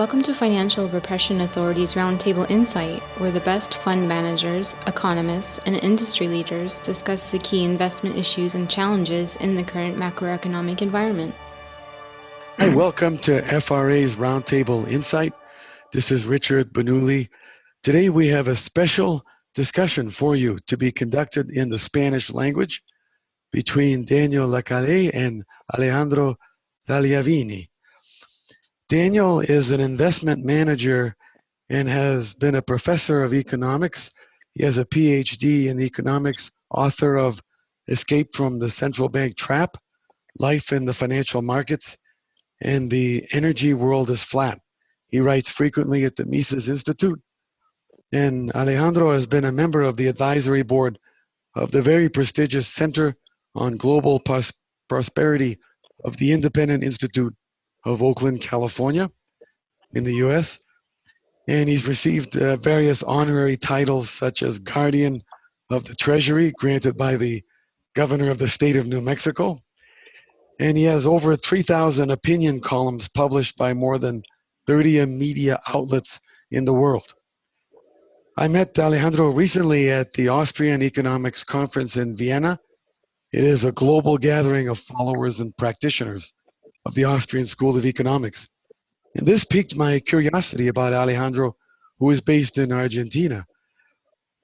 Welcome to Financial Repression Authority's Roundtable Insight, where the best fund managers, economists, and industry leaders discuss the key investment issues and challenges in the current macroeconomic environment. Hi, welcome to FRA's Roundtable Insight. This is Richard Bernoulli. Today we have a special discussion for you to be conducted in the Spanish language between Daniel Lacalle and Alejandro Tagliavini. Daniel is an investment manager and has been a professor of economics. He has a PhD in economics, author of Escape from the Central Bank Trap, Life in the Financial Markets, and The Energy World is Flat. He writes frequently at the Mises Institute. And Alejandro has been a member of the advisory board of the very prestigious Center on Global Prosperity of the Independent Institute of Oakland, California, in the US. And he's received various honorary titles such as Guardian of the Treasury, granted by the governor of the state of New Mexico. And he has over 3,000 opinion columns published by more than 30 media outlets in the world. I met Alejandro recently at the Austrian Economics Conference in Vienna. It is a global gathering of followers and practitioners of the Austrian School of Economics. And this piqued my curiosity about Alejandro, who is based in Argentina.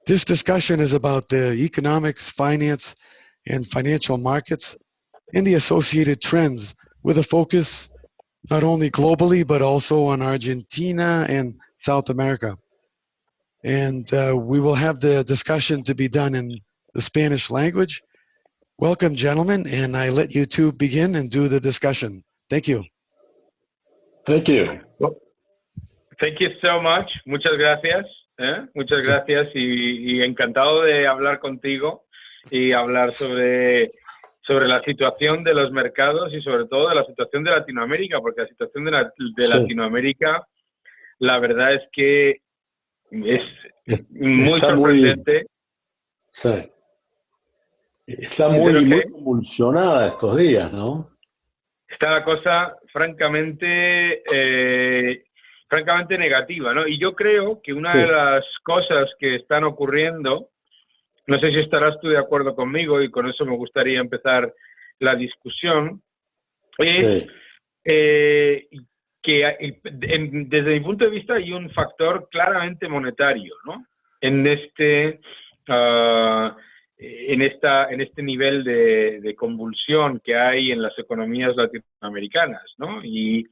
This discussion is about the economics, finance, and financial markets, and the associated trends, with a focus not only globally, but also on Argentina and South America. And we will have the discussion to be done in the Spanish language. Welcome, gentlemen, and I let you two begin and do the discussion. Thank you. Thank you. Thank you so much. Muchas gracias. Muchas gracias y encantado de hablar contigo y hablar sobre la situación de los mercados y sobre todo de la situación de Latinoamérica, porque la situación de Latinoamérica, la verdad es que es muy sorprendente. Sí. Está muy convulsionada estos días, ¿no? Está la cosa francamente negativa, ¿no? Y yo creo que una de las cosas que están ocurriendo, no sé si estarás tú de acuerdo conmigo, y con eso me gustaría empezar la discusión, es que desde mi punto de vista hay un factor claramente monetario, ¿no? En este nivel de convulsión que hay en las economías latinoamericanas, ¿no? Y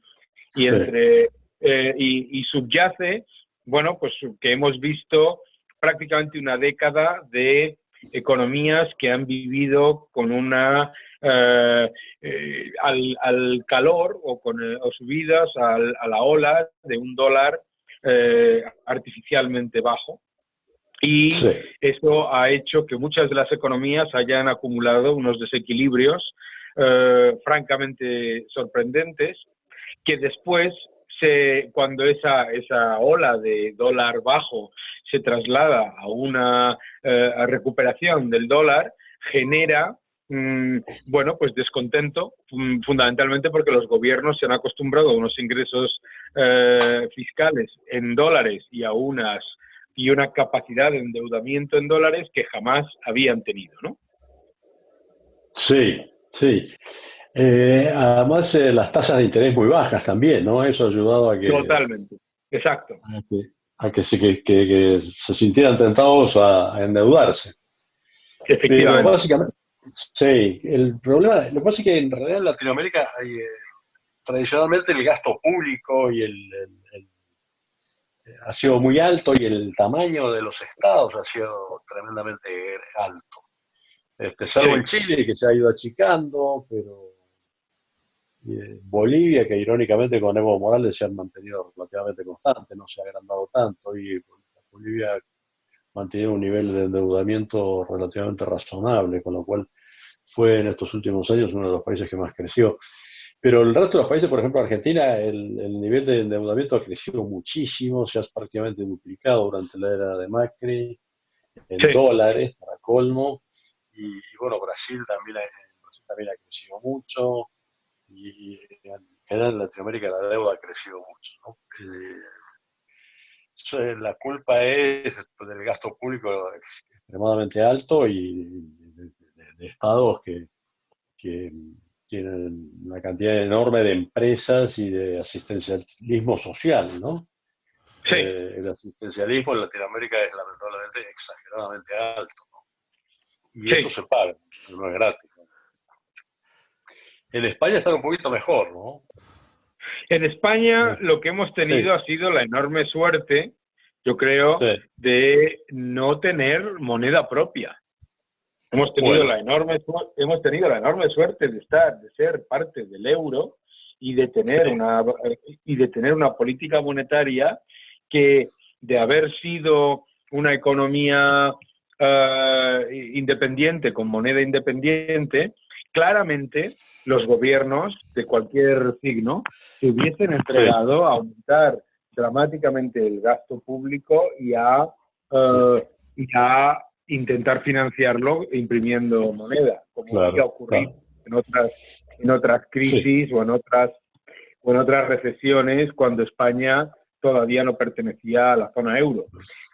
subyace, bueno, pues que hemos visto prácticamente una década de economías que han vivido con una al calor o subidas a la ola de un dólar artificialmente bajo. Y eso ha hecho que muchas de las economías hayan acumulado unos desequilibrios francamente sorprendentes, que después, cuando esa ola de dólar bajo se traslada a una recuperación del dólar, genera bueno, pues descontento, fundamentalmente porque los gobiernos se han acostumbrado a unos ingresos fiscales en dólares y una capacidad de endeudamiento en dólares que jamás habían tenido, ¿no? Sí. Además, las tasas de interés muy bajas también, ¿no? Eso ha ayudado a que... Totalmente, exacto. A que se sintieran tentados a endeudarse. Efectivamente. Pero básicamente, sí, el problema, lo que pasa es que en realidad en Latinoamérica hay, tradicionalmente el gasto público y ha sido muy alto y el tamaño de los estados ha sido tremendamente alto. Salvo en Chile, que se ha ido achicando, pero Bolivia, que irónicamente con Evo Morales se han mantenido relativamente constantes, no se ha agrandado tanto, y Bolivia ha mantenido un nivel de endeudamiento relativamente razonable, con lo cual fue en estos últimos años uno de los países que más creció. Pero el resto de los países, por ejemplo Argentina, el nivel de endeudamiento ha crecido muchísimo, se ha prácticamente duplicado durante la era de Macri, en dólares, para colmo, y bueno, Brasil también ha crecido mucho, y en general en Latinoamérica la deuda ha crecido mucho, ¿no? La culpa es del gasto público extremadamente alto y de estados que tienen una cantidad enorme de empresas y de asistencialismo social, ¿no? Sí, El asistencialismo en Latinoamérica es lamentablemente exageradamente alto, ¿no? Y eso sí. se paga, no es gratis, ¿no? En España está un poquito mejor, ¿no? En España lo que hemos Sí, tenido ha sido la enorme suerte, yo creo, sí. de no tener moneda propia. Bueno, Hemos tenido la enorme suerte de ser parte del euro y de tener sí, una política monetaria que, de haber sido una economía independiente, con moneda independiente, claramente los gobiernos de cualquier signo se hubiesen sí, entregado a aumentar dramáticamente el gasto público sí, y a intentar financiarlo imprimiendo moneda, como sí ha claro, ocurrido claro. en otras Sí, crisis o en otras recesiones cuando España todavía no pertenecía a la zona euro.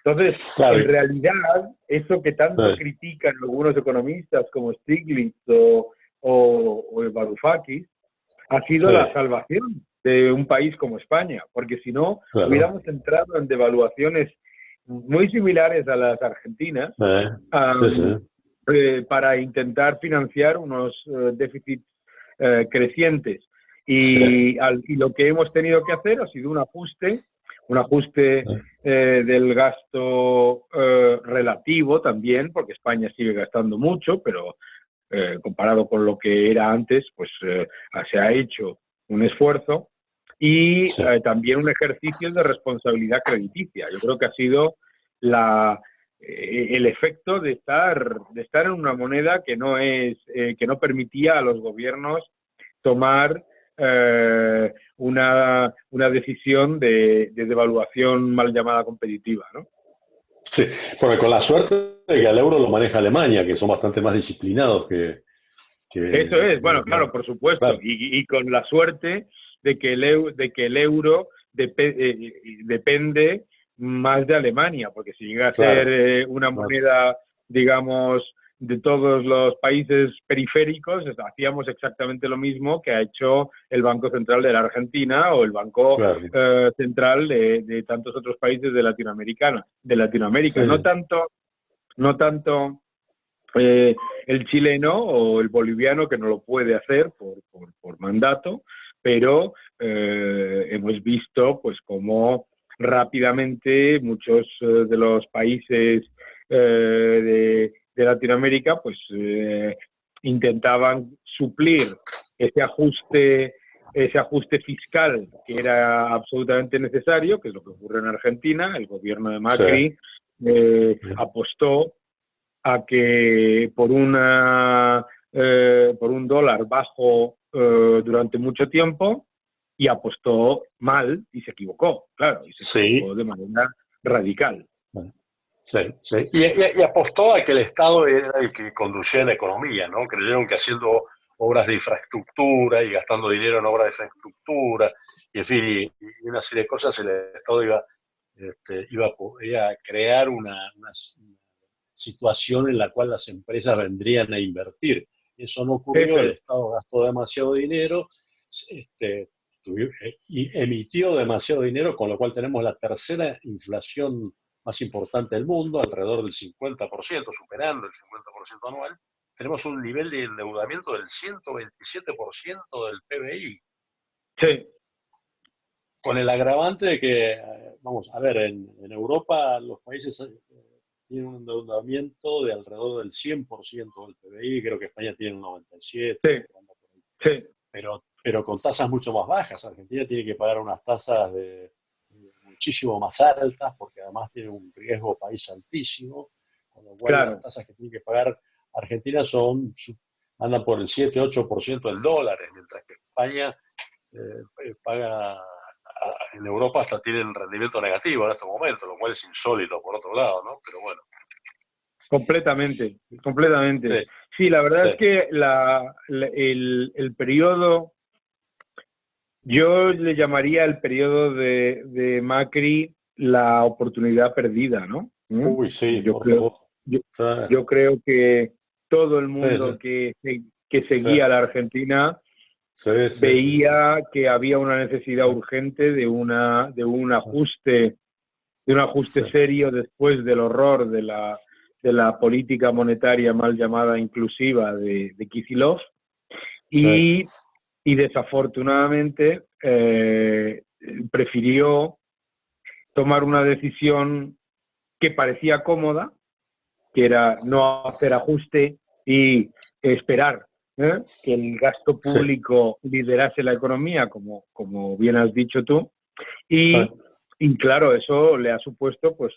Entonces, claro. en realidad, eso que tanto critican algunos economistas como Stiglitz o Varoufakis, ha sido Sí, la salvación de un país como España, porque si no, claro. hubiéramos entrado en devaluaciones muy similares a las argentinas, Sí, sí, para intentar financiar unos déficits crecientes. sí, Y lo que hemos tenido que hacer ha sido un ajuste del gasto relativo también, porque España sigue gastando mucho, pero comparado con lo que era antes, pues se ha hecho un esfuerzo y sí. también un ejercicio de responsabilidad crediticia. Yo creo que ha sido el efecto de estar en una moneda que no permitía a los gobiernos tomar una decisión de devaluación mal llamada competitiva, ¿no? Sí, porque con la suerte de que al euro lo maneja Alemania, que son bastante más disciplinados Eso es, bueno, claro, por supuesto, claro, y con la suerte de que el euro depende más de Alemania, porque si llega a ser claro, una claro, moneda, digamos, de todos los países periféricos, hacíamos exactamente lo mismo que ha hecho el Banco Central de la Argentina o el Banco claro. Central de tantos otros países de Latinoamérica. Sí, No tanto el chileno o el boliviano, que no lo puede hacer por mandato, pero hemos visto pues cómo rápidamente muchos de los países de Latinoamérica pues intentaban suplir ese ajuste fiscal que era absolutamente necesario, que es lo que ocurre en Argentina. El gobierno de sí, Macri apostó a que por un dólar bajo durante mucho tiempo, y apostó mal y se equivocó, claro, y se sí, equivocó de manera radical. sí, sí. Y apostó a que el Estado era el que conducía la economía, ¿no? Creyeron que haciendo obras de infraestructura y gastando dinero en obras de infraestructura, y en fin, y una serie de cosas, el Estado iba a crear una situación en la cual las empresas vendrían a invertir. Eso no ocurrió, Eso el es, Estado gastó demasiado dinero, este, y emitió demasiado dinero, con lo cual tenemos la tercera inflación más importante del mundo, alrededor del 50%, superando el 50% anual. Tenemos un nivel de endeudamiento del 127% del PBI, sí, con el agravante de que, vamos, a ver, en Europa los países tienen un endeudamiento de alrededor del 100% del PBI, creo que España tiene un 97%, sí, sí, pero con tasas mucho más bajas. Argentina tiene que pagar unas tasas muchísimo más altas, porque además tiene un riesgo país altísimo, con lo cual las claro, tasas que tiene que pagar Argentina andan por el 7-8% del dólar, mientras que España paga, en Europa hasta tienen rendimiento negativo en este momento, lo cual es insólito por otro lado, ¿no? Pero bueno. completamente, completamente. Sí, Sí, la verdad sí, es que el periodo Yo le llamaría el periodo de Macri la oportunidad perdida, ¿no? Uy, sí, Yo por creo, favor. yo, Sí, yo creo que todo el sí, mundo sí, que sí, seguía a la Argentina sí, sí, sí, sí. veía que había una necesidad urgente de un ajuste Sí, serio después del horror de la política monetaria mal llamada inclusiva de Kicillof sí, y, y desafortunadamente prefirió tomar una decisión que parecía cómoda, que era no hacer ajuste y esperar que el gasto sí, público liderase la economía, como bien has dicho tú, sí. y claro, eso le ha supuesto pues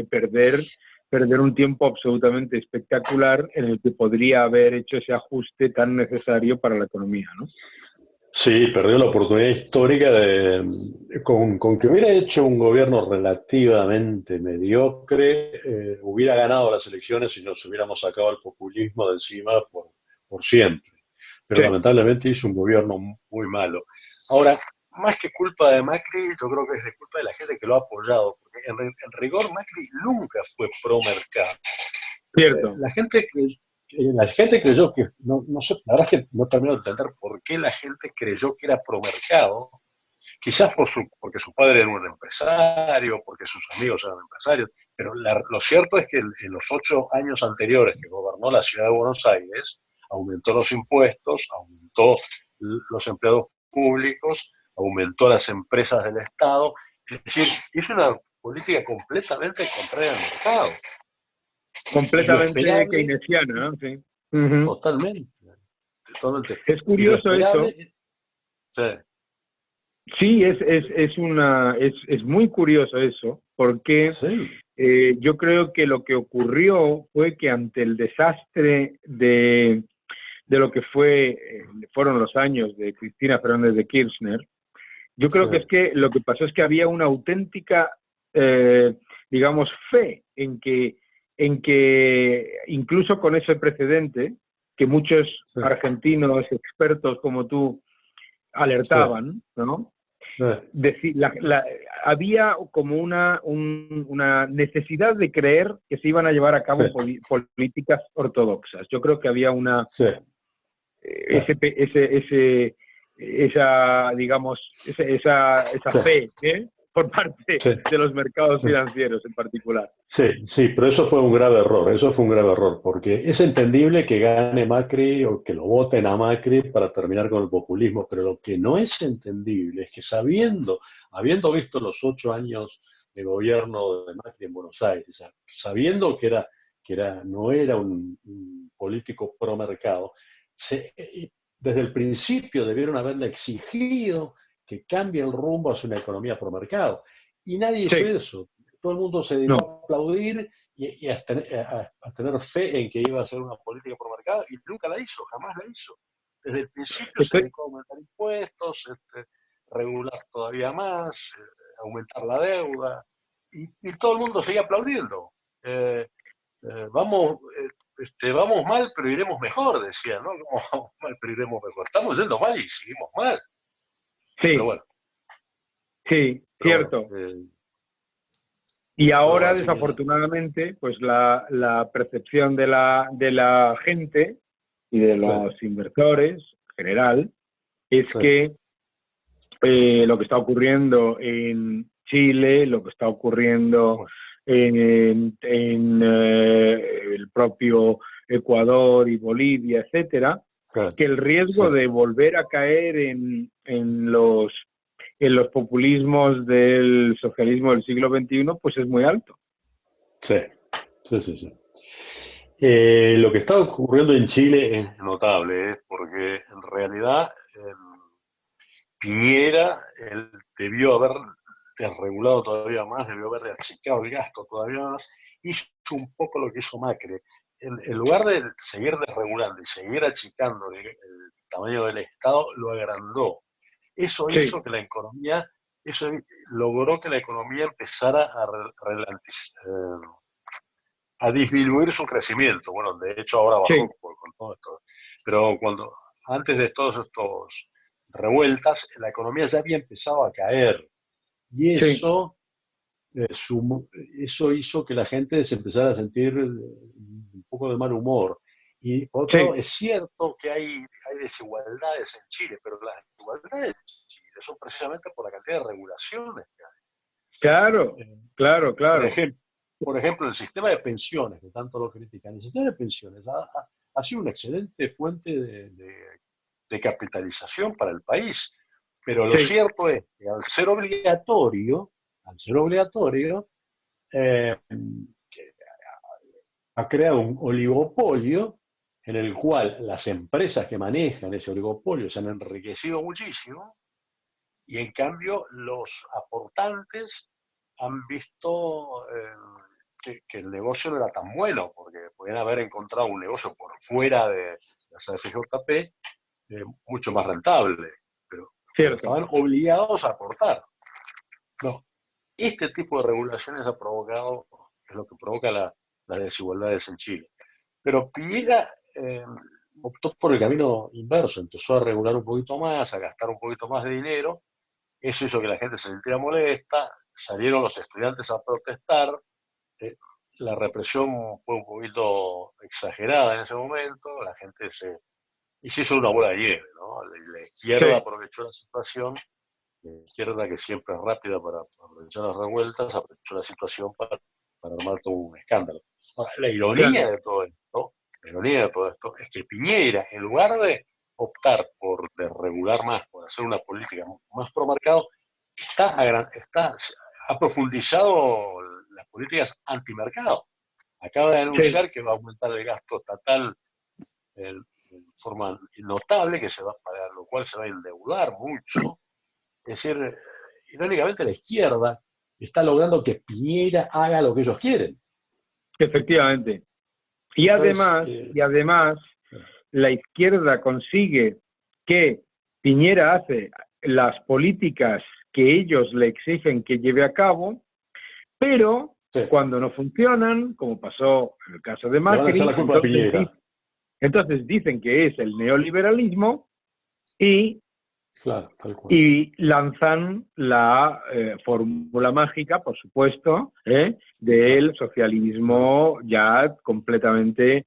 perder un tiempo absolutamente espectacular en el que podría haber hecho ese ajuste tan necesario para la economía, ¿no? Sí, perdió la oportunidad histórica con que hubiera hecho un gobierno relativamente mediocre, hubiera ganado las elecciones y nos hubiéramos sacado el populismo de encima por siempre. Pero Sí, lamentablemente hizo un gobierno muy malo. Ahora, más que culpa de Macri, yo creo que es de culpa de la gente que lo ha apoyado, porque en rigor Macri nunca fue pro mercado. cierto. La gente creyó que, no sé, la verdad es que no termino de entender por qué la gente creyó que era pro mercado, quizás porque su padre era un empresario, porque sus amigos eran empresarios, pero lo cierto es que en los 8 años anteriores que gobernó la ciudad de Buenos Aires, aumentó los impuestos, aumentó los empleados públicos, aumentó las empresas del Estado, es decir, hizo una política completamente contraria al mercado. Y lo Completamente esperable, keynesiana, ¿no? Sí. Uh-huh. totalmente, totalmente. Es Y lo curioso eso. esperable, sí, Sí, es muy curioso eso, porque sí, yo creo que lo que ocurrió fue que ante el desastre de lo que fueron los años de Cristina Fernández de Kirchner, yo sí, creo que es que lo que pasó es que había una auténtica, digamos, fe en que incluso con ese precedente, que muchos sí, argentinos expertos como tú sí, alertaban, ¿no? sí, Había como una necesidad de creer que se iban a llevar a sí, cabo políticas ortodoxas. Yo creo que había sí, ese, ese, esa, digamos, esa fe por parte sí, de los mercados sí. financieros en particular. Sí, sí, pero eso fue un grave error, eso fue un grave error, porque es entendible que gane Macri o que lo voten a Macri para terminar con el populismo, pero lo que no es entendible es que habiendo visto los 8 años de gobierno de Macri en Buenos Aires, sabiendo no era un político pro mercado, desde el principio debieron haberle exigido que cambie el rumbo hacia una economía pro mercado. Y nadie hizo Sí, eso. Todo el mundo se dedicó no. a aplaudir y a tener fe en que iba a ser una política por mercado y nunca la hizo, jamás la hizo. Desde el principio se Estoy, dedicó a aumentar impuestos, regular todavía más, aumentar la deuda y todo el mundo seguía aplaudiendo. Eh, vamos, vamos mal, pero iremos mejor, decía, ¿no? ¿Cómo vamos mal, pero iremos mejor? Estamos yendo mal y seguimos mal. Pero sí, bueno, sí, pero bueno. cierto. Y Pero bueno, ahora, así que nada. desafortunadamente, pues la percepción de la gente y de Sí, los inversores en general es sí, que lo que está ocurriendo en Chile, lo que está ocurriendo bueno, en el propio Ecuador y Bolivia, etcétera, sí, que el sí. riesgo de volver a caer en los populismos del socialismo del siglo XXI, pues es muy alto. Sí, sí, sí, sí. Lo que está ocurriendo en Chile es notable, porque en realidad Piñera él debió haber desregulado todavía más, debió haber achicado el gasto todavía más, hizo un poco lo que hizo Macri. En lugar de seguir desregulando y seguir achicando el tamaño del Estado, lo agrandó. Eso Sí, hizo que la economía, eso logró que la economía empezara a disminuir su crecimiento. Bueno, de hecho ahora bajó sí, con todo esto. Pero antes de todos estos revueltas, la economía ya había empezado a caer. Y eso, eso hizo que la gente se empezara a sentir un poco de mal humor. Y por otro lado, es cierto que hay desigualdades en Chile, pero las desigualdades en Chile son precisamente por la cantidad de regulaciones que hay. Claro, claro, claro. Por ejemplo, el sistema de pensiones, que tanto lo critican, el sistema de pensiones ha sido una excelente fuente de capitalización para el país. Pero lo cierto es que al ser obligatorio, ha creado un oligopolio en el cual las empresas que manejan ese oligopolio se han enriquecido muchísimo y en cambio los aportantes han visto que el negocio no era tan bueno, porque podían haber encontrado un negocio por fuera de la CFJP mucho más rentable, pero estaban obligados a aportar. No, este tipo de regulaciones ha provocado, es lo que provoca las desigualdades en Chile. Pero Piñera optó por el camino inverso, empezó a regular un poquito más, a gastar un poquito más de dinero. Eso hizo que la gente se sintiera molesta, salieron los estudiantes a protestar, la represión fue un poquito exagerada en ese momento, la gente se hizo una bola de nieve, ¿no? La izquierda aprovechó la situación, la izquierda que siempre es rápida para aprovechar las revueltas, aprovechó la situación para armar todo un escándalo. Ahora, la ironía de todo esto es que Piñera, en lugar de optar por desregular más, por hacer una política más pro mercado, ha profundizado las políticas antimercado. Acaba de anunciar que va a aumentar el gasto estatal de forma notable, para lo cual se va a endeudar mucho. Es decir, irónicamente la izquierda está logrando que Piñera haga lo que ellos quieren. Efectivamente. Y además, la izquierda consigue que Piñera hace las políticas que ellos le exigen que lleve a cabo, pero cuando no funcionan, como pasó en el caso de Macri, la culpa a Piñera. Entonces dicen que es el neoliberalismo y lanzan la fórmula mágica, por supuesto, del socialismo ya completamente.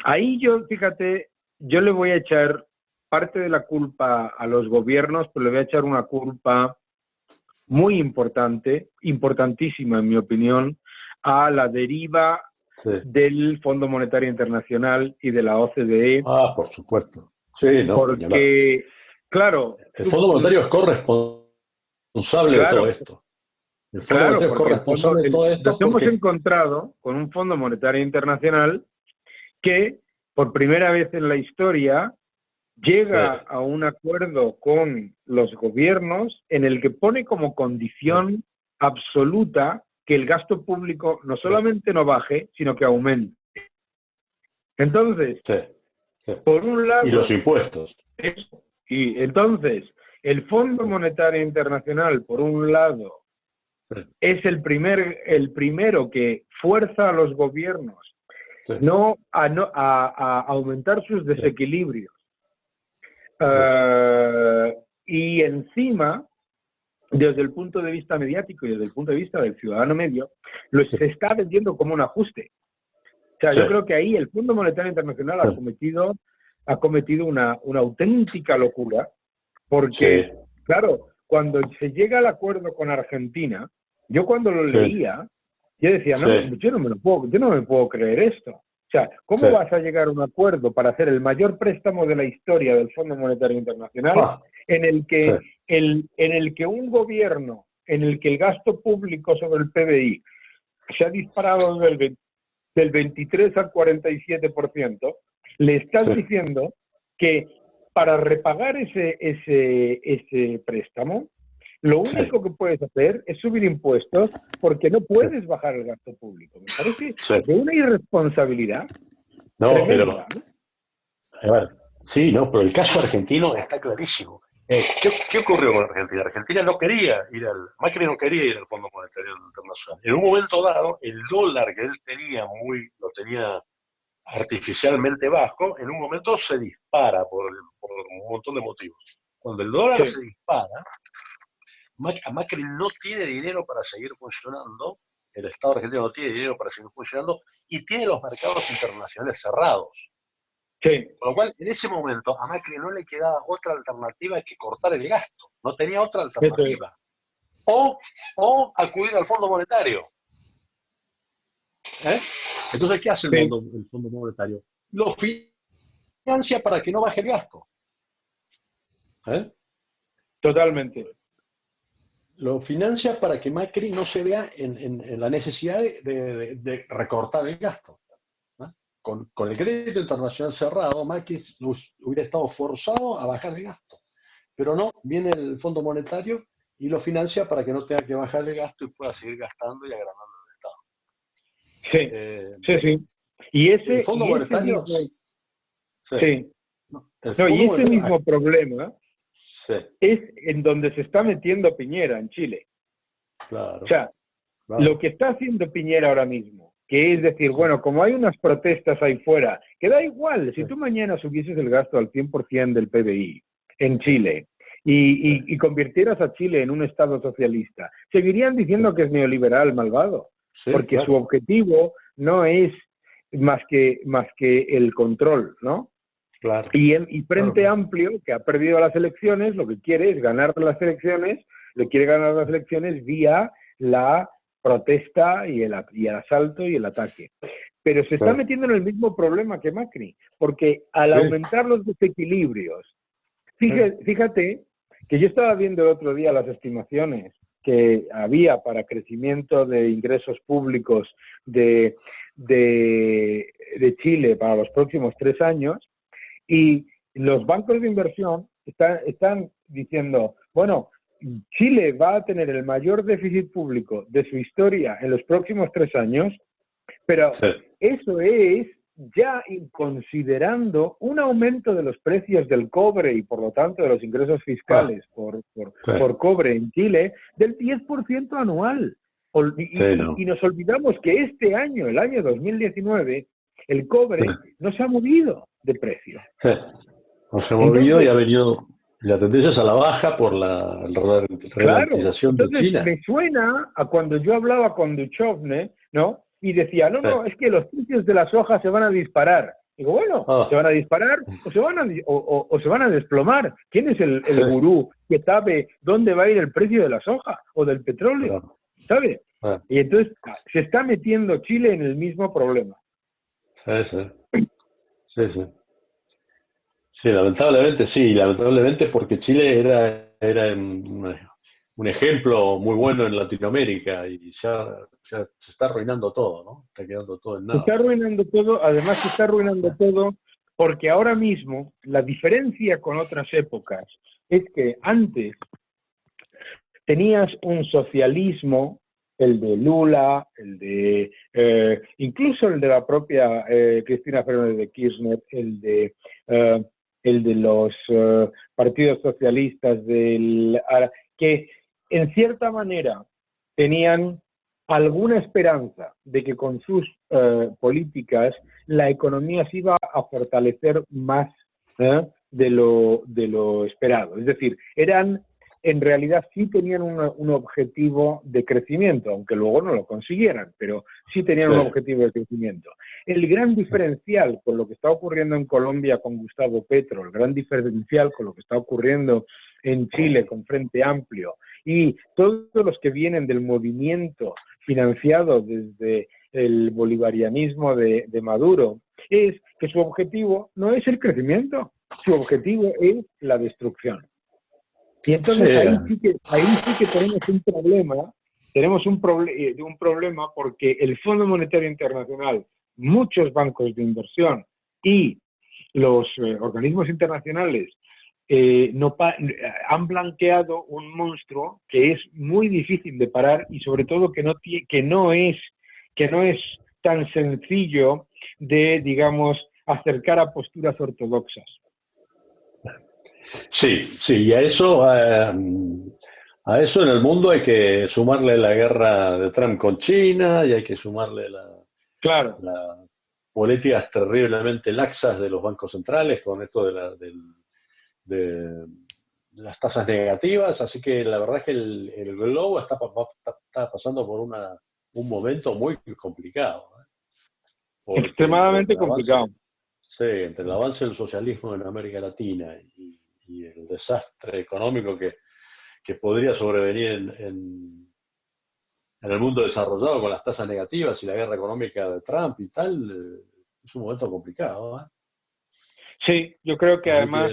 Ahí fíjate, yo le voy a echar parte de la culpa a los gobiernos, pero le voy a echar una culpa muy importante, importantísima en mi opinión, a la deriva del Fondo Monetario Internacional y de la OCDE. Ah, por supuesto. Sí, no. Porque, claro... El Fondo Monetario es corresponsable de todo esto. El Fondo Monetario es corresponsable de todo esto. Nos hemos encontrado con un Fondo Monetario Internacional que, por primera vez en la historia, llega a un acuerdo con los gobiernos en el que pone como condición absoluta que el gasto público no solamente no baje, sino que aumente. Entonces, por un lado... Y los impuestos. Y entonces, el Fondo Monetario Internacional, por un lado, es el primero que fuerza a los gobiernos a aumentar sus desequilibrios. Y encima, desde el punto de vista mediático y desde el punto de vista del ciudadano medio, se está vendiendo como un ajuste. O sea, yo creo que ahí el Fondo Monetario Internacional ha cometido una auténtica locura, porque, claro, cuando se llega al acuerdo con Argentina, yo cuando lo leía, yo decía, no, yo no me puedo creer esto. O sea, ¿cómo vas a llegar a un acuerdo para hacer el mayor préstamo de la historia del Fondo Monetario Internacional en el que un gobierno, en el que el gasto público sobre el PBI se ha disparado del 23 al 47%, le estás diciendo que para repagar ese préstamo, lo único que puedes hacer es subir impuestos porque no puedes bajar el gasto público? Me parece de una irresponsabilidad tremenda, ¿no? A ver, pero el caso argentino está clarísimo. ¿Qué ocurrió con Argentina? Argentina Macri no quería ir al Fondo Monetario Internacional. En un momento dado, el dólar que él tenía lo tenía artificialmente bajo, en un momento se dispara por un montón de motivos. Cuando el dólar Sí. se dispara, Macri no tiene dinero para seguir funcionando, el Estado argentino no tiene dinero para seguir funcionando y tiene los mercados internacionales cerrados. Sí. Con lo cual, en ese momento, a Macri no le quedaba otra alternativa que cortar el gasto. No tenía otra Eso es. alternativa. O acudir al Fondo Monetario. ¿Eh? Entonces, ¿qué hace Sí. el Fondo Monetario? Lo financia para que no baje el gasto. ¿Eh? Totalmente. Lo financia para que Macri no se vea en la necesidad de recortar el gasto. ¿No? Con el crédito internacional cerrado, Macri hubiera estado forzado a bajar el gasto. Pero no, viene el Fondo Monetario y lo financia para que no tenga que bajar el gasto y pueda seguir gastando y agrandando el Estado. Sí, sí, sí. Y El ese, Fondo y ese Monetario, mismo, sí. sí. No, el No, Fondo y ese Monetario, mismo problema sí, es en donde se está metiendo Piñera en Chile. O claro, sea, lo que está haciendo Piñera ahora mismo, que es decir, sí, bueno, como hay unas protestas ahí fuera, que da igual, si sí, tú mañana subieses el gasto al 100% del PBI en sí, Chile y convirtieras a Chile en un Estado socialista, seguirían diciendo que es neoliberal malvado, sí, porque su claro, objetivo no es más que el control, ¿no? claro, Y claro, Frente claro. Amplio, que ha perdido las elecciones, lo que quiere es ganar las elecciones, le quiere ganar las elecciones vía la protesta y el asalto y el ataque. Pero se Sí, está metiendo en el mismo problema que Macri, porque al sí, aumentar los desequilibrios, sí, fíjate que yo estaba viendo el otro día las estimaciones que había para crecimiento de ingresos públicos de, de Chile para los próximos 3 años, y los bancos de inversión están diciendo, bueno, Chile va a tener el mayor déficit público de su historia en los próximos 3 años, pero sí, eso es ya considerando un aumento de los precios del cobre y por lo tanto de los ingresos ah, fiscales sí, por cobre en Chile del 10% anual. sí, Y no, nos olvidamos que este año, el año 2019, el sí, cobre no se ha movido de precio. sí. No se ha movido y Entonces, ha venido, la tendencia es a la baja por la claro, ralentización de entonces China. me suena a cuando yo hablaba con Duchovne, ¿no? Y decía, no, Sí, no, es que los precios de las hojas se van a disparar. Digo, bueno, ¿se ah, van a disparar o se van a desplomar? ¿Quién es sí, el gurú que sabe dónde va a ir el precio de la soja o del petróleo? claro, ¿Sabe? ah, Y entonces se está metiendo Chile en el mismo problema. sí, sí, sí, sí. Sí, lamentablemente porque Chile era un ejemplo muy bueno en Latinoamérica y ya se está arruinando todo, ¿no? Está quedando todo en Se está nada. arruinando todo, además se está arruinando todo porque ahora mismo la diferencia con otras épocas es que antes tenías un socialismo, el de Lula, incluso el de la propia Cristina Fernández de Kirchner, eh, el de los partidos socialistas, que en cierta manera tenían alguna esperanza de que con sus políticas la economía se iba a fortalecer más de lo esperado. Es decir, en realidad sí tenían un objetivo de crecimiento, aunque luego no lo consiguieran, pero sí tenían Sí, un objetivo de crecimiento. El gran diferencial con lo que está ocurriendo en Colombia con Gustavo Petro, el gran diferencial con lo que está ocurriendo en Chile con Frente Amplio y todos los que vienen del movimiento financiado desde el bolivarianismo de Maduro, es que su objetivo no es el crecimiento, su objetivo es la destrucción. Y sí, entonces ahí sí que tenemos un problema porque el Fondo Monetario Internacional, muchos bancos de inversión y los organismos internacionales no han blanqueado un monstruo que es muy difícil de parar y sobre todo que no es tan sencillo de, digamos, acercar a posturas ortodoxas. sí, sí, y a eso en el mundo hay que sumarle la guerra de Trump con China y hay que sumarle Claro, las políticas terriblemente laxas de los bancos centrales con esto de las tasas negativas, así que la verdad es que el globo está pasando por un momento muy complicado, ¿eh? Porque Extremadamente complicado. sí, entre el avance del socialismo en América Latina y el desastre económico que podría sobrevenir en el mundo desarrollado con las tasas negativas y la guerra económica de Trump y tal, es un momento complicado, ¿eh? Sí, yo creo que Así además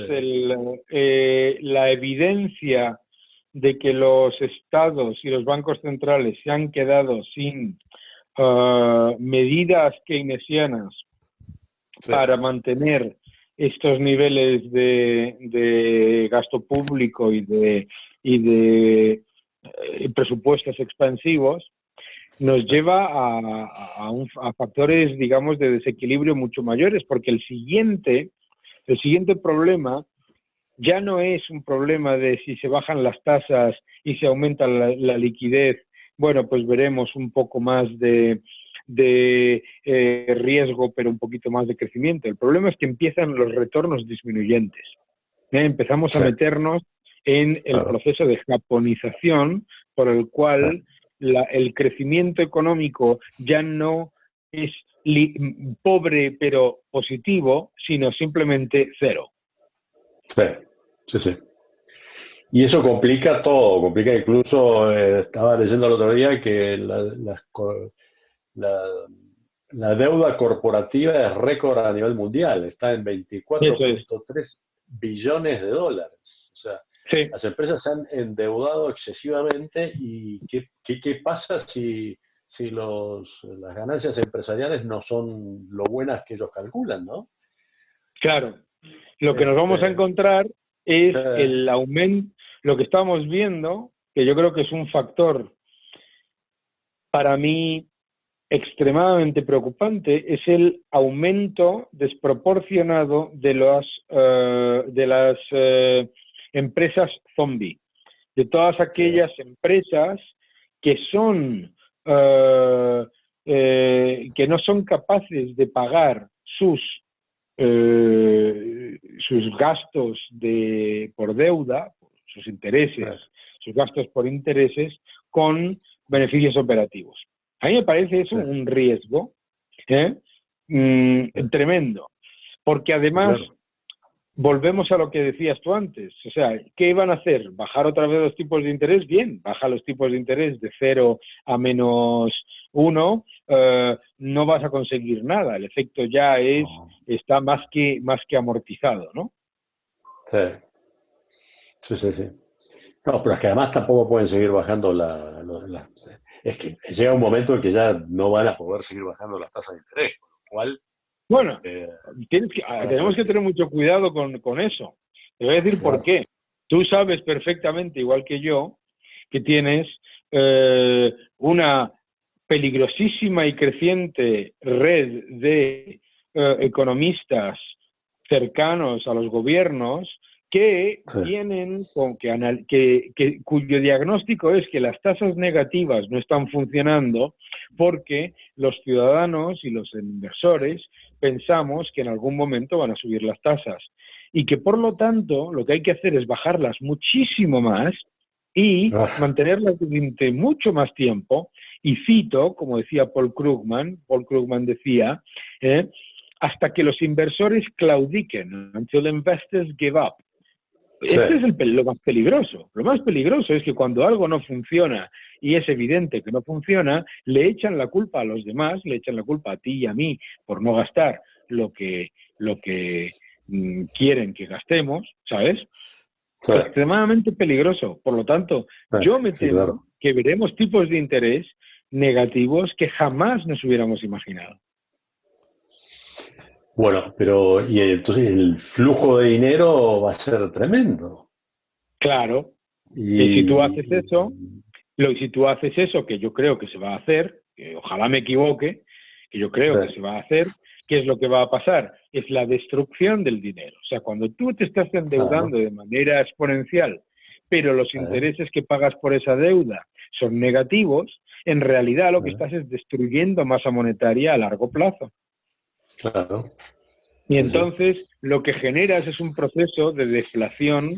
que, la evidencia de que los estados y los bancos centrales se han quedado sin medidas keynesianas sí, para mantener estos niveles de gasto público y de presupuestos expansivos, nos lleva a factores, digamos, de desequilibrio mucho mayores, porque el siguiente problema ya no es un problema de si se bajan las tasas y se aumenta la liquidez. Bueno, pues veremos un poco más de riesgo, pero un poquito más de crecimiento. El problema es que empiezan los retornos disminuyentes. Empezamos a sí, meternos en el claro. proceso de japonización por el cual el crecimiento económico ya no es pobre pero positivo, sino simplemente cero. Sí, sí, sí. Y eso complica todo, complica incluso, estaba leyendo el otro día que la, la deuda corporativa es récord a nivel mundial, está en Eso es. 24.3 billones de dólares. O sea, Sí. las empresas se han endeudado excesivamente y ¿qué pasa si las ganancias empresariales no son lo buenas que ellos calculan, ¿no? Claro. Lo que nos vamos a encontrar es Sí, el aumento, lo que estamos viendo, que yo creo que es un factor para mí extremadamente preocupante, es el aumento desproporcionado de las empresas zombie, de todas aquellas empresas que son que no son capaces de pagar sus gastos por deuda, sus intereses, sus gastos por intereses, con beneficios operativos. A mí me parece eso un riesgo tremendo, porque además volvemos a lo que decías tú antes, o sea, ¿qué iban a hacer? ¿Bajar otra vez los tipos de interés? Bien, baja los tipos de interés de 0 a -1, no vas a conseguir nada, el efecto ya está más que amortizado, ¿no? Sí, sí, sí, sí. No, pero es que además tampoco pueden seguir bajando es que llega un momento en que ya no van a poder seguir bajando las tasas de interés, con lo cual... Bueno, tenemos que tener mucho cuidado con eso. Te voy a decir por qué. Tú sabes perfectamente, igual que yo, que tienes una peligrosísima y creciente red de economistas cercanos a los gobiernos que tienen cuyo diagnóstico es que las tasas negativas no están funcionando porque los ciudadanos y los inversores pensamos que en algún momento van a subir las tasas y que por lo tanto lo que hay que hacer es bajarlas muchísimo más y mantenerlas durante mucho más tiempo. Y cito, como decía Paul Krugman decía, hasta que los inversores claudiquen, until investors give up. Este es lo más peligroso. Lo más peligroso es que cuando algo no funciona y es evidente que no funciona, le echan la culpa a los demás, le echan la culpa a ti y a mí por no gastar lo que quieren que gastemos, ¿sabes? Sí. Extremadamente peligroso. Por lo tanto, yo me temo que veremos tipos de interés negativos que jamás nos hubiéramos imaginado. Bueno, pero y entonces el flujo de dinero va a ser tremendo. Claro. Y si tú haces eso, que yo creo que se va a hacer, que ojalá me equivoque, que yo creo que se va a hacer, ¿qué es lo que va a pasar? Es la destrucción del dinero. O sea, cuando tú te estás endeudando de manera exponencial, pero los intereses que pagas por esa deuda son negativos, en realidad lo que estás es destruyendo masa monetaria a largo plazo. Claro. Y entonces lo que generas es un proceso de deflación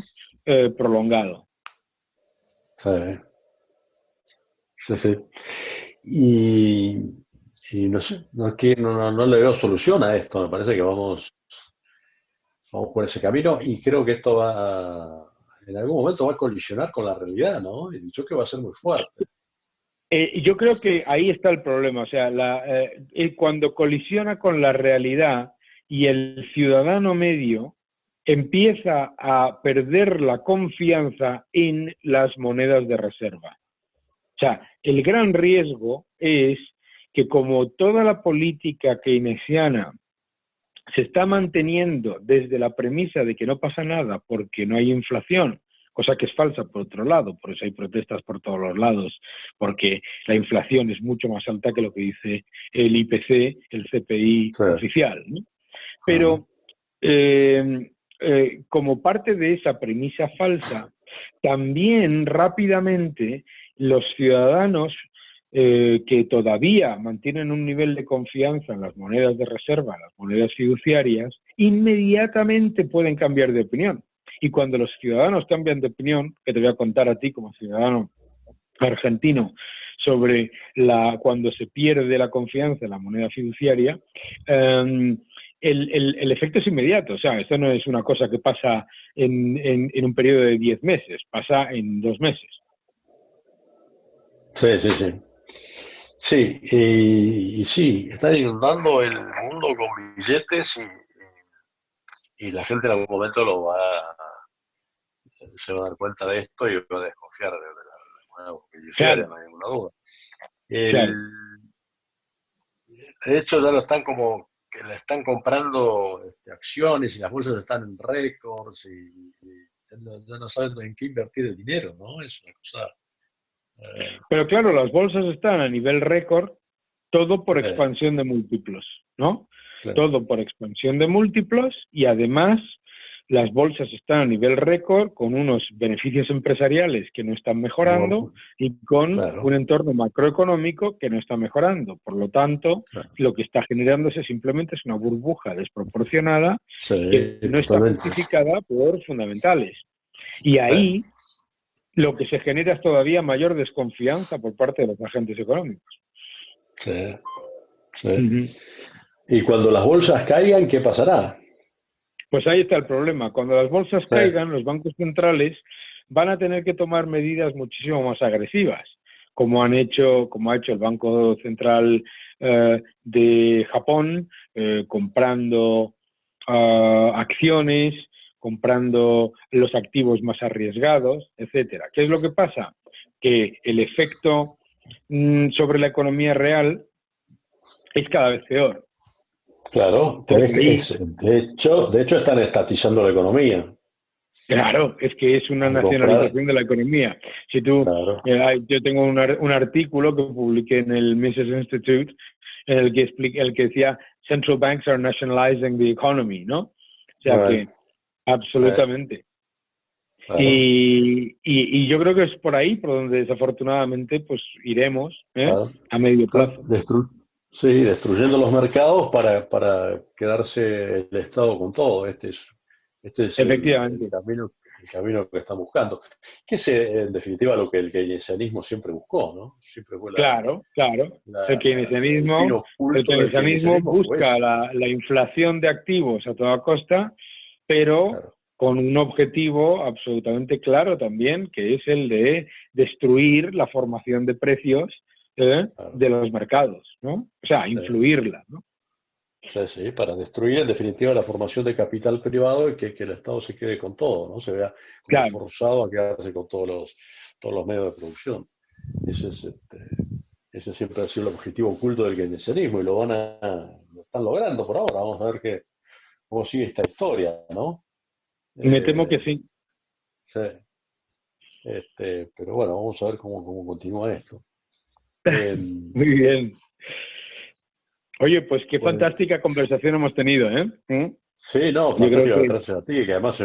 prolongado. Sí, sí, sí. Y, y no sé, no le veo solución a esto. Me parece que vamos por ese camino y creo que esto en algún momento va a colisionar con la realidad, ¿no? Y el choque va a ser muy fuerte. Yo creo que ahí está el problema, o sea, cuando colisiona con la realidad y el ciudadano medio empieza a perder la confianza en las monedas de reserva. O sea, el gran riesgo es que como toda la política keynesiana se está manteniendo desde la premisa de que no pasa nada porque no hay inflación, cosa que es falsa por otro lado, por eso hay protestas por todos los lados, porque la inflación es mucho más alta que lo que dice el IPC, el CPI Sí. oficial, ¿no? Ajá. Pero como parte de esa premisa falsa, también rápidamente los ciudadanos que todavía mantienen un nivel de confianza en las monedas de reserva, las monedas fiduciarias, inmediatamente pueden cambiar de opinión. Y cuando los ciudadanos cambian de opinión, que te voy a contar a ti como ciudadano argentino sobre cuando se pierde la confianza en la moneda fiduciaria, el efecto es inmediato. O sea, esto no es una cosa que pasa en un periodo de 10 meses, pasa en 2 meses. Sí, sí, sí. Sí, y sí, están inundando el mundo con billetes y la gente en algún momento se va a dar cuenta de esto y va a desconfiar de la moneda fiduciaria, Claro, no hay ninguna duda. claro. De hecho, ya lo están como que le están comprando acciones y las bolsas están en récords y ya no saben en qué invertir el dinero, ¿no? Es una cosa. Pero claro, las bolsas están a nivel récord, todo por Eh, expansión de múltiplos, ¿no? claro, Todo por expansión de múltiplos y además las bolsas están a nivel récord con unos beneficios empresariales que no están mejorando y con claro, un entorno macroeconómico que no está mejorando. Por lo tanto, claro. lo que está generándose simplemente es una burbuja desproporcionada Sí, que no está totalmente. justificada por fundamentales. Y ahí lo que se genera es todavía mayor desconfianza por parte de los agentes económicos. Sí, sí. Y cuando las bolsas caigan, ¿qué pasará? Pues ahí está el problema. Cuando las bolsas Sí, caigan, los bancos centrales van a tener que tomar medidas muchísimo más agresivas, como ha hecho el Banco Central de Japón, comprando acciones, comprando los activos más arriesgados, etcétera. ¿Qué es lo que pasa? Que el efecto sobre la economía real es cada vez peor. claro, Entonces, de hecho están estatizando la economía. claro, es que es una Al comprar, nacionalización de la economía. Si tú, claro, yo tengo un artículo que publiqué en el Mises Institute en el que decía Central Banks are nationalizing the economy, ¿no? O sea right, que absolutamente. claro, Y yo creo que es por ahí por donde desafortunadamente pues iremos claro. a medio Están plazo. sí, destruyendo los mercados para quedarse el Estado con todo. Este es Efectivamente. el camino que están buscando. Que es en definitiva lo que el keynesianismo siempre buscó, ¿no? Siempre fue Claro, claro. el fin El oculto del keynesianismo keynesianismo fue busca ese. la inflación de activos a toda costa, pero Claro, con un objetivo absolutamente claro también, que es el de destruir la formación de precios claro. de los mercados, ¿no? O sea, Sí, influirla, ¿no? sí, sí, para destruir en definitiva la formación de capital privado y que el Estado se quede con todo, ¿no? Se vea como Claro, forzado a quedarse con todos los medios de producción. Ese es, ese siempre ha sido el objetivo oculto del keynesianismo y lo están logrando por ahora. Vamos a ver cómo sigue esta historia, ¿no? me temo que Eh, sí. sí, pero bueno, vamos a ver cómo continúa esto. Eh, Muy bien. Oye, pues qué pues fantástica conversación hemos tenido, ¿eh? sí, no, Yo creo fantástico, que gracias a ti, que además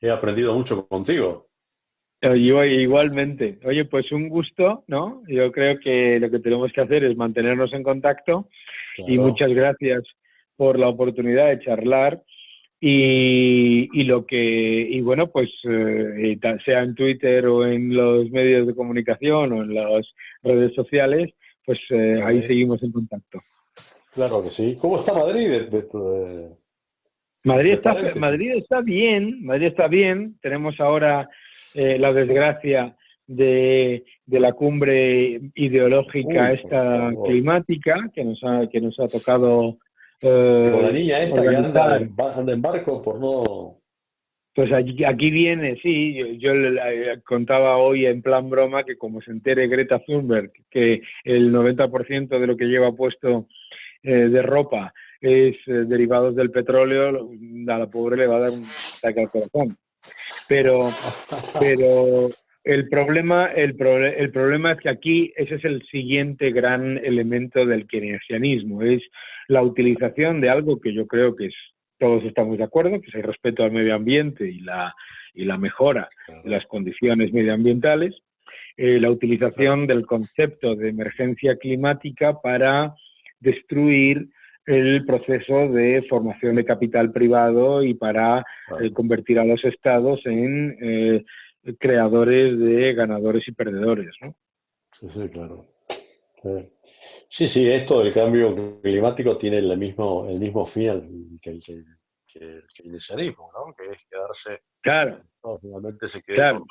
he aprendido mucho contigo. yo igualmente. Oye, pues un gusto, ¿no? Yo creo que lo que tenemos que hacer es mantenernos en contacto y Claro, muchas gracias por la oportunidad de charlar Y bueno, pues sea en Twitter o en los medios de comunicación o en las redes sociales, pues ahí Sí, seguimos en contacto. claro que sí. ¿Cómo está Madrid? Entre Madrid paréntesis. está bien, Madrid está bien. Tenemos ahora la desgracia de la cumbre ideológica Uy, por esta favor. climática que nos ha tocado Y con la niña esta que organizar. anda en barco por no... Pues aquí viene, sí, yo contaba hoy en plan broma que como se entere Greta Thunberg que el 90% de lo que lleva puesto de ropa es derivados del petróleo, a la pobre le va a dar un ataque al corazón. Pero, pero el problema es que aquí ese es el siguiente gran elemento del keynesianismo, es la utilización de algo que yo creo que todos estamos de acuerdo, que es el respeto al medio ambiente y la mejora de Claro, las condiciones medioambientales, la claro, utilización del concepto de emergencia climática para destruir el proceso de formación de capital privado y para claro. convertir a los estados en creadores de ganadores y perdedores, ¿no? Sí, sí, claro. Sí. Sí, sí, esto del cambio climático tiene el mismo fin que el keynesianismo, ¿no? Que es quedarse, Claro, no, finalmente se quede con claro,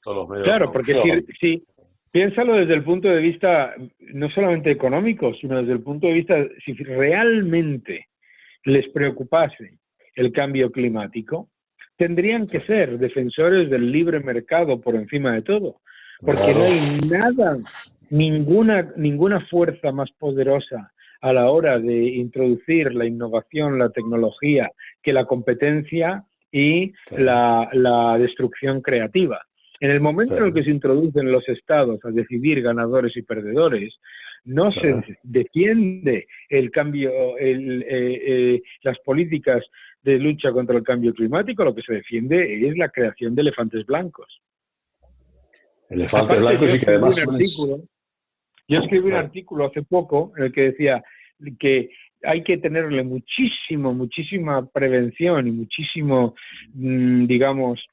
todos los medios de claro, porque producción. si piénsalo desde el punto de vista no solamente económico, sino desde el punto de vista, si realmente les preocupase el cambio climático, tendrían Sí, que ser defensores del libre mercado por encima de todo, porque no claro, hay nada, ninguna fuerza más poderosa a la hora de introducir la innovación, la tecnología, que la competencia y claro, la destrucción creativa. En el momento en el que claro, se introducen los estados a decidir ganadores y perdedores, no se claro. defiende el cambio, las políticas de lucha contra el cambio climático, lo que se defiende es la creación de elefantes blancos. Elefantes Aparte, blancos y que además suelen... yo escribí un Claro, artículo hace poco en el que decía que hay que tenerle muchísima prevención y muchísimo, digamos,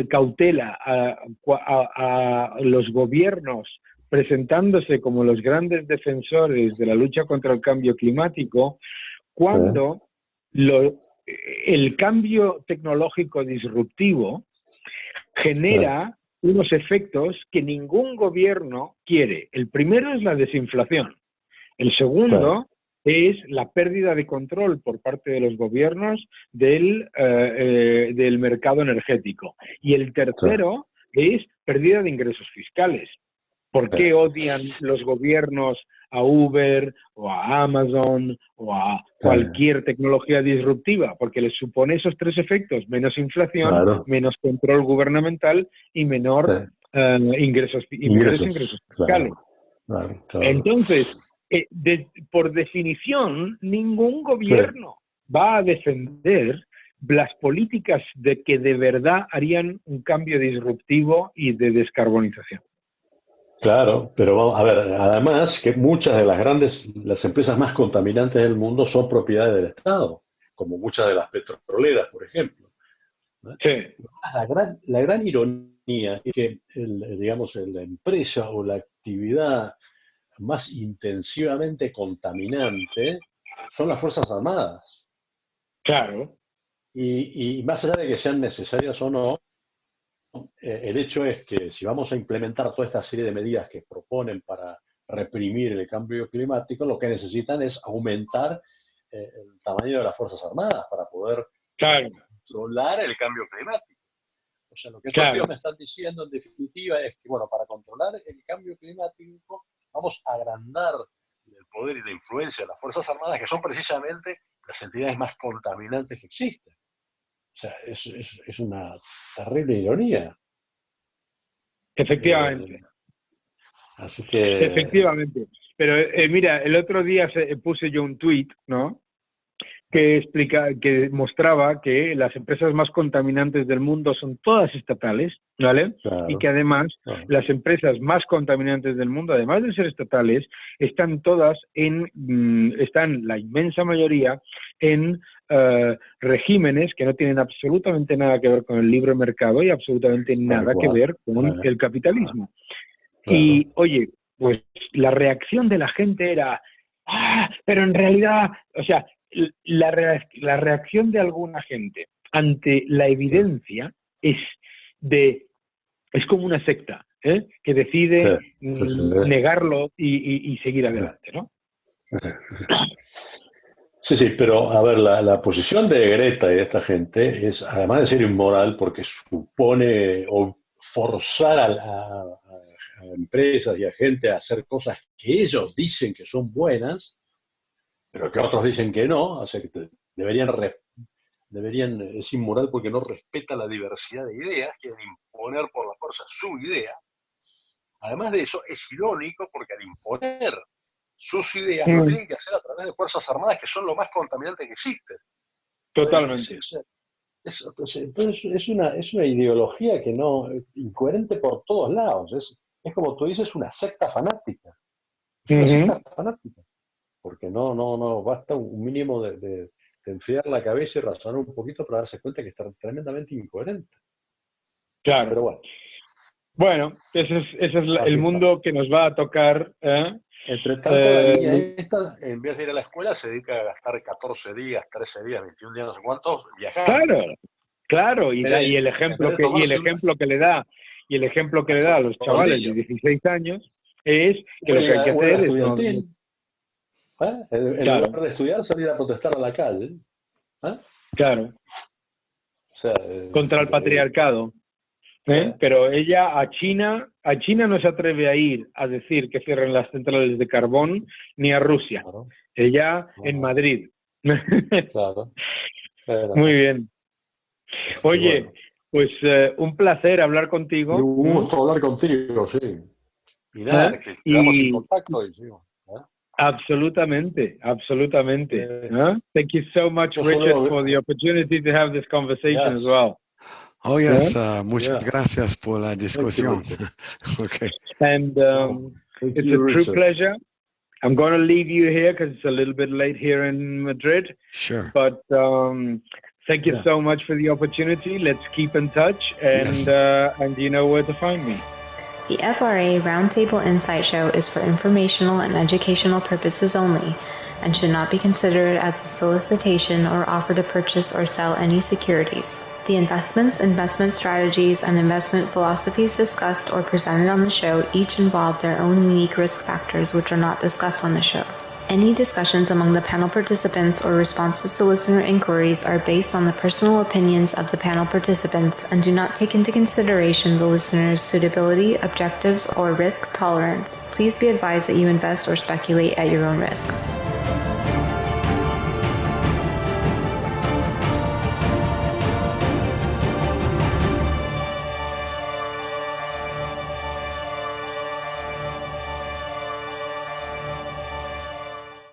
cautela a los gobiernos presentándose como los grandes defensores de la lucha contra el cambio climático, sí, cuando el cambio tecnológico disruptivo sí, genera unos efectos que ningún gobierno quiere. El primero es la desinflación. El claro, segundo es la pérdida de control por parte de los gobiernos del mercado energético. Y el sí, tercero es pérdida de ingresos fiscales. ¿Por sí, qué odian los gobiernos a Uber o a Amazon o a sí, cualquier tecnología disruptiva? Porque les supone esos tres efectos: menos inflación, claro, menos control gubernamental y sí. menores Ingresos, ingresos fiscales. claro, claro, claro. Entonces, por definición, ningún Sí, gobierno va a defender las políticas de que de verdad harían un cambio disruptivo y de descarbonización. claro, pero vamos a ver, además que muchas de las empresas más contaminantes del mundo son propiedades del Estado, como muchas de las petroleras, por ejemplo, ¿no? Sí, La gran ironía es que, digamos, la empresa o la actividad más intensivamente contaminante son las Fuerzas Armadas. claro, Y más allá de que sean necesarias o no, el hecho es que si vamos a implementar toda esta serie de medidas que proponen para reprimir el cambio climático, lo que necesitan es aumentar el tamaño de las Fuerzas Armadas para poder claro, controlar el cambio climático. O sea, lo que estos tíos claro. me están diciendo en definitiva es que, bueno, para controlar el cambio climático vamos a agrandar el poder y la influencia de las Fuerzas Armadas, que son precisamente las entidades más contaminantes que existen. O sea, es una terrible ironía. Eh, Efectivamente, así que, efectivamente. Pero mira, el otro día puse yo un tuit, ¿no? que mostraba que las empresas más contaminantes del mundo son todas estatales, ¿vale? Claro. Y que además las empresas más contaminantes del mundo, además de ser estatales, están todas están la inmensa mayoría en regímenes que no tienen absolutamente nada que ver con el libre mercado y absolutamente nada que ver con el capitalismo. Claro. Y, oye, pues la reacción de la gente era, pero en realidad, o sea, la reacción de alguna gente ante la evidencia es como una secta, que decide negarlo y seguir adelante, ¿no? Sí, pero a ver, la posición de Greta y de esta gente es, además de ser inmoral, porque supone forzar a empresas y a gente a hacer cosas que ellos dicen que son buenas, pero que otros dicen que no, o sea que deberían, es inmoral porque no respeta la diversidad de ideas, quieren imponer por la fuerza su idea. Además de eso, es irónico porque al imponer sus ideas lo tienen que hacer a través de fuerzas armadas que son lo más contaminante que existe. Totalmente. Es una ideología que no, incoherente por todos lados. Es como tú dices, una secta fanática. Es una secta fanática. Porque no basta un mínimo de enfriar la cabeza y razonar un poquito para darse cuenta que está tremendamente incoherente. Claro. Pero bueno. Bueno, ese es el mundo que nos va a tocar. Entre tanto, la niña esta, en vez de ir a la escuela, se dedica a gastar 14 días, 13 días, 21 días, no sé cuántos, viajando. Claro, y el ejemplo que le da a los chavales de 16 años es que lo que hay que hacer es... En lugar de estudiar, salir a protestar a la calle. Claro. O sea, contra el patriarcado. Pero ella a China no se atreve a ir a decir que cierren las centrales de carbón, ni a Rusia. Claro. Ella en Madrid. Claro. Muy bien. Oye, pues un placer hablar contigo. Un gusto hablar contigo, sí. Y nada, que quedamos en contacto y sigo. Absolutamente. Thank you so much, Richard, for the opportunity to have this conversation as well. Oh, yes. Muchas gracias por la discusión. Okay. And it's a true pleasure. I'm going to leave you here because it's a little bit late here in Madrid. Sure. But thank you so much for the opportunity. Let's keep in touch, and you know where to find me. The FRA Roundtable Insight Show is for informational and educational purposes only, and should not be considered as a solicitation or offer to purchase or sell any securities. The investments, investment strategies, and investment philosophies discussed or presented on the show each involve their own unique risk factors which are not discussed on the show. Any discussions among the panel participants or responses to listener inquiries are based on the personal opinions of the panel participants and do not take into consideration the listener's suitability, objectives, or risk tolerance. Please be advised that you invest or speculate at your own risk.